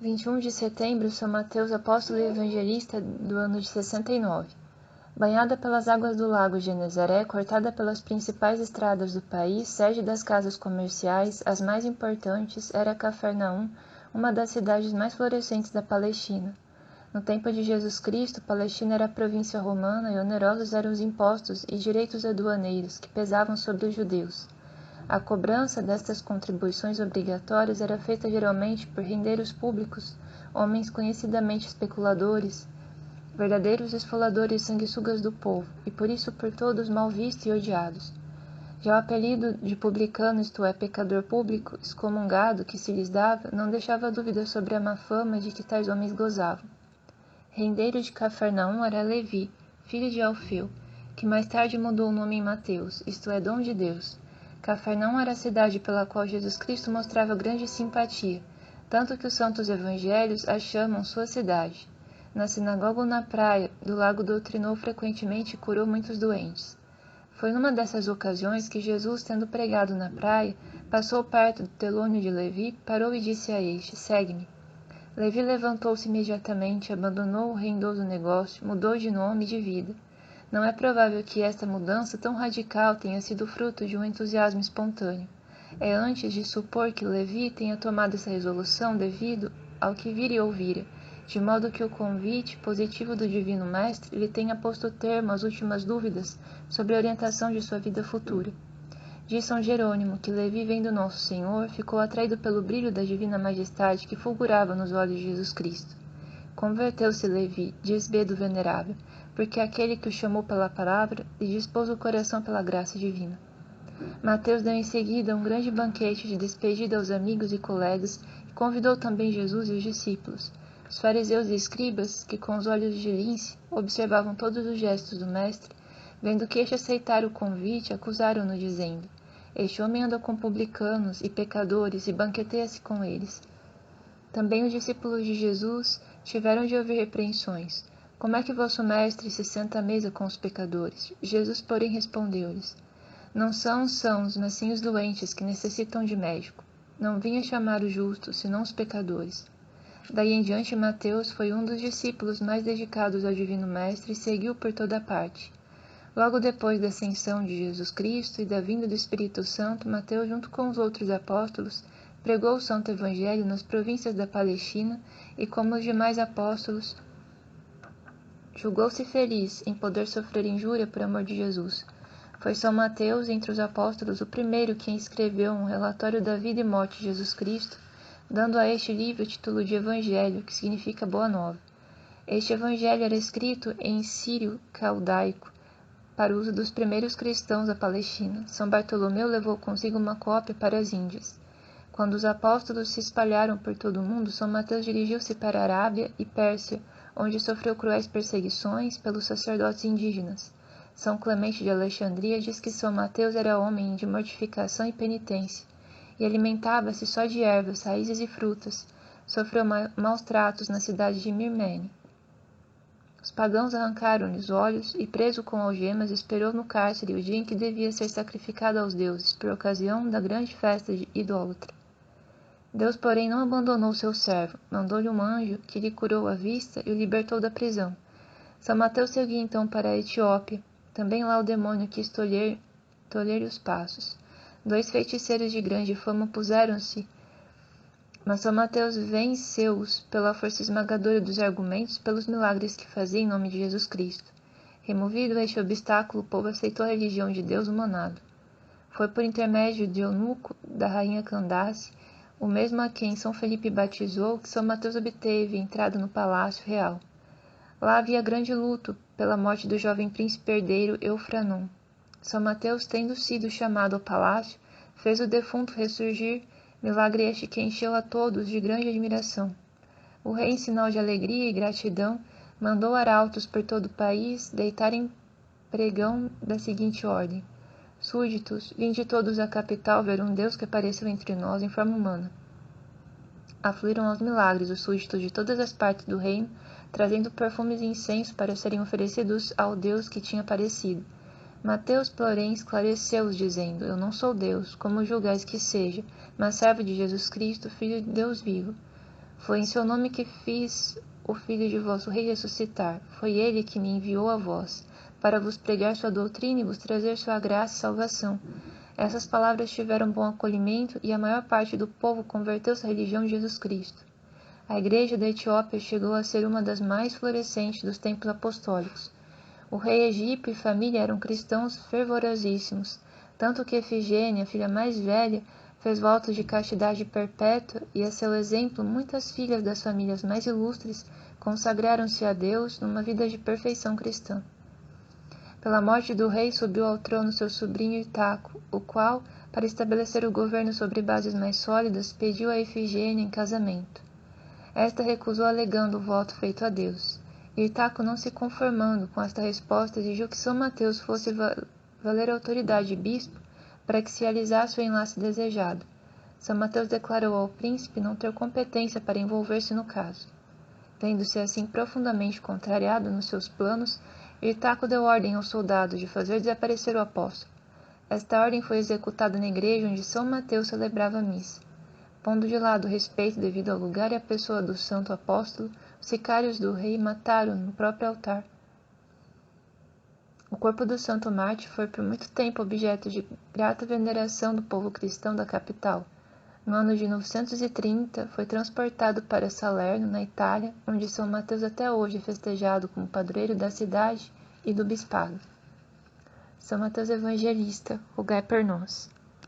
21 de setembro, São Mateus, apóstolo e evangelista do ano de 69. Banhada pelas águas do lago Genezaré, cortada pelas principais estradas do país, sede das casas comerciais, as mais importantes, era Cafarnaum, uma das cidades mais florescentes da Palestina. No tempo de Jesus Cristo, Palestina era província romana e onerosos eram os impostos e direitos aduaneiros que pesavam sobre os judeus. A cobrança destas contribuições obrigatórias era feita geralmente por rendeiros públicos, homens conhecidamente especuladores, verdadeiros esfoladores e sanguessugas do povo, e por isso por todos mal vistos e odiados. Já o apelido de publicano, isto é, pecador público, excomungado, que se lhes dava, não deixava dúvida sobre a má fama de que tais homens gozavam. Rendeiro de Cafarnaum era Levi, filho de Alfeu, que mais tarde mudou o nome em Mateus, isto é, dom de Deus. Cafarnaum era a cidade pela qual Jesus Cristo mostrava grande simpatia, tanto que os santos evangelhos a chamam sua cidade. Na sinagoga ou na praia do lago doutrinou frequentemente e curou muitos doentes. Foi numa dessas ocasiões que Jesus, tendo pregado na praia, passou perto do telônio de Levi, parou e disse a este: "Segue-me." Levi levantou-se imediatamente, abandonou o rendoso negócio, mudou de nome e de vida. Não é provável que esta mudança tão radical tenha sido fruto de um entusiasmo espontâneo. É antes de supor que Levi tenha tomado essa resolução devido ao que vira e ouvira, de modo que o convite positivo do Divino Mestre lhe tenha posto termo às últimas dúvidas sobre a orientação de sua vida futura. Diz São Jerônimo que Levi, vendo Nosso Senhor, ficou atraído pelo brilho da divina majestade que fulgurava nos olhos de Jesus Cristo. Converteu-se Levi, diz Beda o Venerável, porque aquele que o chamou pela palavra lhe dispôs o coração pela graça divina. Mateus deu em seguida um grande banquete de despedida aos amigos e colegas e convidou também Jesus e os discípulos. Os fariseus e escribas, que com os olhos de lince observavam todos os gestos do mestre, vendo que este aceitara o convite, acusaram-no, dizendo: "Este homem anda com publicanos e pecadores e banqueteia-se com eles." Também os discípulos de Jesus tiveram de ouvir repreensões: "Como é que vosso mestre se senta à mesa com os pecadores?" Jesus, porém, respondeu-lhes: "Não são os sãos, mas sim os doentes que necessitam de médico. Não vim a chamar os justos, senão os pecadores." Daí em diante, Mateus foi um dos discípulos mais dedicados ao Divino Mestre e seguiu por toda parte. Logo depois da ascensão de Jesus Cristo e da vinda do Espírito Santo, Mateus, junto com os outros apóstolos, pregou o Santo Evangelho nas províncias da Palestina e, como os demais apóstolos, julgou-se feliz em poder sofrer injúria por amor de Jesus. Foi São Mateus, entre os apóstolos, o primeiro quem escreveu um relatório da vida e morte de Jesus Cristo, dando a este livro o título de Evangelho, que significa Boa Nova. Este Evangelho era escrito em sírio caldaico, para o uso dos primeiros cristãos da Palestina. São Bartolomeu levou consigo uma cópia para as Índias. Quando os apóstolos se espalharam por todo o mundo, São Mateus dirigiu-se para a Arábia e Pérsia, onde sofreu cruéis perseguições pelos sacerdotes indígenas. São Clemente de Alexandria diz que São Mateus era homem de mortificação e penitência, e alimentava-se só de ervas, raízes e frutas. Sofreu maus tratos na cidade de Mirmene. Os pagãos arrancaram-lhe os olhos e, preso com algemas, esperou no cárcere o dia em que devia ser sacrificado aos deuses, por ocasião da grande festa idólatra. Deus, porém, não abandonou seu servo, mandou-lhe um anjo que lhe curou a vista e o libertou da prisão. São Mateus seguia então para a Etiópia. Também lá o demônio quis tolher-lhe os passos. 2 feiticeiros de grande fama puseram-se, mas São Mateus venceu-os pela força esmagadora dos argumentos, pelos milagres que fazia em nome de Jesus Cristo. Removido este obstáculo, o povo aceitou a religião de Deus humanado. Foi por intermédio de eunuco da rainha Candace, o mesmo a quem São Felipe batizou, que São Mateus obteve entrada no palácio real. Lá havia grande luto pela morte do jovem príncipe herdeiro Eufranon. São Mateus, tendo sido chamado ao palácio, fez o defunto ressurgir, milagre este que encheu a todos de grande admiração. O rei, em sinal de alegria e gratidão, mandou arautos por todo o país deitarem pregão da seguinte ordem: "Súditos, vinde todos à capital ver um Deus que apareceu entre nós em forma humana." Afluíram aos milagres os súditos de todas as partes do reino, trazendo perfumes e incenso para serem oferecidos ao Deus que tinha aparecido. Mateus, porém, esclareceu-os, dizendo: "Eu não sou Deus, como julgais que seja, mas servo de Jesus Cristo, Filho de Deus vivo." Foi em seu nome que fiz o filho de vosso rei ressuscitar. Foi ele que me enviou a vós, para vos pregar sua doutrina e vos trazer sua graça e salvação. Essas palavras tiveram bom acolhimento e a maior parte do povo converteu-se à religião de Jesus Cristo. A igreja da Etiópia chegou a ser uma das mais florescentes dos templos apostólicos. O rei Egípcio e família eram cristãos fervorosíssimos, tanto que Efigênia, a filha mais velha, fez votos de castidade perpétua e, a seu exemplo, muitas filhas das famílias mais ilustres consagraram-se a Deus numa vida de perfeição cristã. Pela morte do rei subiu ao trono seu sobrinho Itaco, o qual, para estabelecer o governo sobre bases mais sólidas, pediu a Efigênia em casamento. Esta recusou alegando o voto feito a Deus. E Itaco, não se conformando com esta resposta, exigiu que São Mateus fosse valer a autoridade de bispo para que se realizasse o enlace desejado. São Mateus declarou ao príncipe não ter competência para envolver-se no caso. Vendo-se assim profundamente contrariado nos seus planos, Itaco deu ordem aos soldados de fazer desaparecer o apóstolo. Esta ordem foi executada na igreja onde São Mateus celebrava a missa. Pondo de lado o respeito devido ao lugar e à pessoa do santo apóstolo, os sicários do rei mataram-no no próprio altar. O corpo do santo mártir foi por muito tempo objeto de grata veneração do povo cristão da capital. No ano de 930, foi transportado para Salerno, na Itália, onde São Mateus até hoje é festejado como padroeiro da cidade e do bispado. São Mateus Evangelista, rogai por nós.